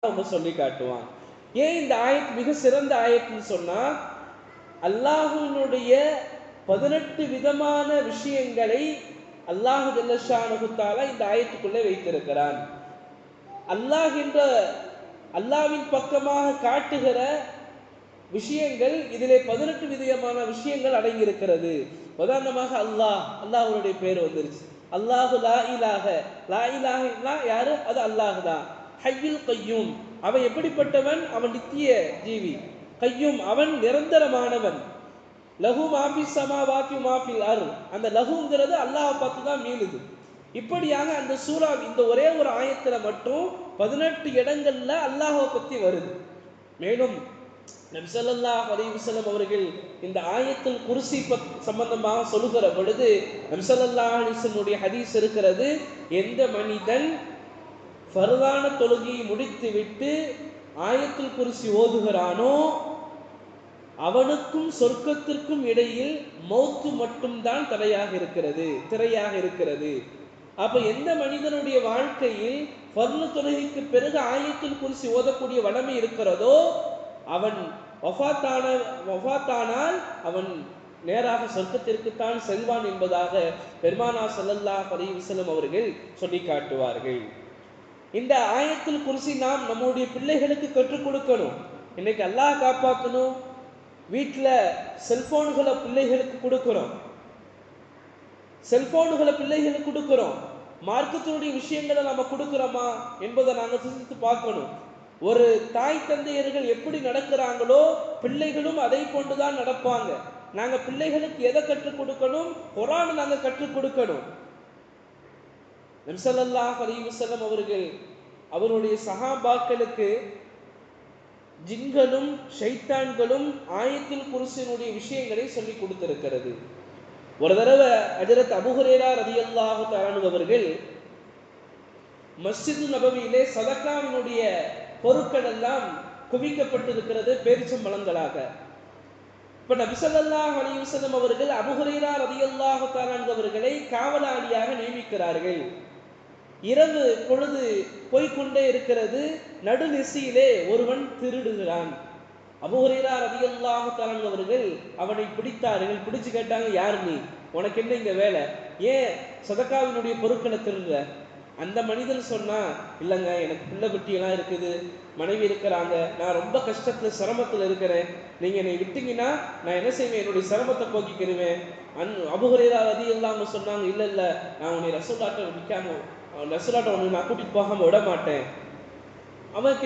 அவங்க சொல்லி காட்டுவான். ஏன் இந்த ஆயத் மிக சிறந்த ஆயத்துன்னு சொன்னா, அல்லாஹ்வினுடைய 18 விதமான விஷயங்களை அல்லாஹ் ஜல்ல ஷானஹு தஆலா இந்த ஆயத்துக்குள்ளே வைத்திருக்கிறான். அல்லாஹ் என்ற அல்லாஹ்வின் பக்கமாக காட்டுகிற விஷயங்கள் இதிலே 18 விதமான விஷயங்கள் அடங்கி இருக்கிறது. உதாரணமாக அல்லாஹ்வுடைய பேர் வந்துருச்சு. அல்லாஹு லா இலாஹ, லா இலாஹ இல்லா யாரு? அது அல்லாஹ் தான். ஹய்யுல் கய்யூம், அவன் எப்படிப்பட்டவன்? அவன் நித்திய ஜீவி. கய்யூம், அவன் நிரந்தரமானவன். லஹு மாஃபி ஸமாவாத்தி மாஃபில் அர்த், அந்த லஹுங்கிறது அல்லாஹ் பார்த்து தான் மீளுது. இப்படியாக அந்த சூரா இந்த ஒரே ஒரு ஆயத்துல மட்டும் 18 இடங்கள்ல அல்லாஹ்வை பத்தி வருது. மேலும் நபி ஸல்லல்லாஹு அலைஹி வஸல்லம் அவர்கள் இந்த ஆயத்துல் குர்சி சம்பந்தமாக சொல்லுகிற பொழுது நபி ஸல்லல்லாஹு அலைஹி வஸல்லம் ஹதீஸ் இருக்கிறது, எந்த மனிதன் ஃபர்தான தொழுகையை முடித்துவிட்டு ஆயத்துல் குர்சி ஓதுகிறானோ அவனுக்கும் சொர்க்கத்திற்கும் இடையில் மௌத்து மட்டும்தான் திரையாக இருக்கிறது. அப்ப எந்த மனிதனுடைய வாழ்க்கையில் ஃபர்து தொழுகைக்கு பிறகு ஆயத்துல் குர்சி ஓதக்கூடிய வளமை இருக்கிறதோ அவன் வஃபாத்தானால் அவன் நேராக சொர்க்கத்திற்குத்தான் செல்வான் என்பதாக பெருமானார் ஸல்லல்லாஹு அலைஹி வஸல்லம் அவர்கள் சொல்லி காட்டுவார்கள். இந்த ஆயத்துல் குர்சி நாம் நம்முடைய பிள்ளைகளுக்கு கற்றுக் கொடுக்கணும். இன்னைக்கு அல்லாஹ் காப்பாற்றணும். வீட்டில் செல்போன்களை பிள்ளைகளுக்கு கொடுக்கிறோம். மார்க்கத்தினுடைய விஷயங்களை நம்ம கொடுக்கிறோமா என்பதை நாங்கள் சிந்தித்து பார்க்கணும். ஒரு தாய் தந்தையர்கள் எப்படி நடக்கிறாங்களோ பிள்ளைகளும் அதை கொண்டுதான் நடப்பாங்க. நாங்க பிள்ளைகளுக்கு எதை கற்றுக் கொடுக்கணும்? குர்ஆனை நாங்க கற்றுக் கொடுக்கணும். நபி ஸல்லல்லாஹு அலைஹி வஸல்லம் அவர்கள் அவருடைய சஹாபாக்களுக்கு ஜின்களும் ஷைத்தான்களும் ஆயத்துல் குர்சியினுடைய விஷயங்களை சொல்லி கொடுத்திருக்கிறது. ஒரு தடவை ஹஜ்ரத் அபூ ஹுரைரா ரலியல்லாஹு தஆலா அவர்கள் மஸ்ஜித் நபவியிலே சதகாவினுடைய பொருட்கள் எல்லாம் குவிக்கப்பட்டிருக்கிறது பேரிச்சம்பழங்களாக. இப்ப நபி ஸல்லல்லாஹு அலைஹி வஸல்லம் அவர்கள் அபூ ஹுரைரா ரலியல்லாஹு தஆலா அவர்களை காவலாளியாக நியமிக்கிறார்கள். இரவு பொழுது போய்கொண்டே இருக்கிறது. நடுநிசியிலே ஒருவன் திருடுகிறான். அபூ ஹுரைரா ரலியல்லாஹு தஆலா அவர்கள் அவனை பிடித்தார்கள். பிடிச்சு கேட்டாங்க, யார் நீ? உனக்கு என்ன இங்க வேலை? ஏன் சதகாவினுடைய பொருட்களை திருடுற? அந்த மனிதன் சொன்னா, இல்லைங்க, எனக்கு பிள்ளை குட்டியெல்லாம் இருக்குது, மனைவி இருக்கிறாங்க, நான் ரொம்ப கஷ்டத்துல சிரமத்தில் இருக்கிறேன், நீங்க என்னை விட்டீங்கன்னா நான் என்ன செய்வேன்? என்னுடைய சிரமத்தை போக்கிக்கிருவேன். அபூ ஹுரைரா ரலியல்லாஹு சொன்னாங்க, இல்ல நான் உன்னை ரசூலுல்லாஹ்ட்ட உன்னை நான் கூட்டிட்டு போகாம விட மாட்டேன். அவன்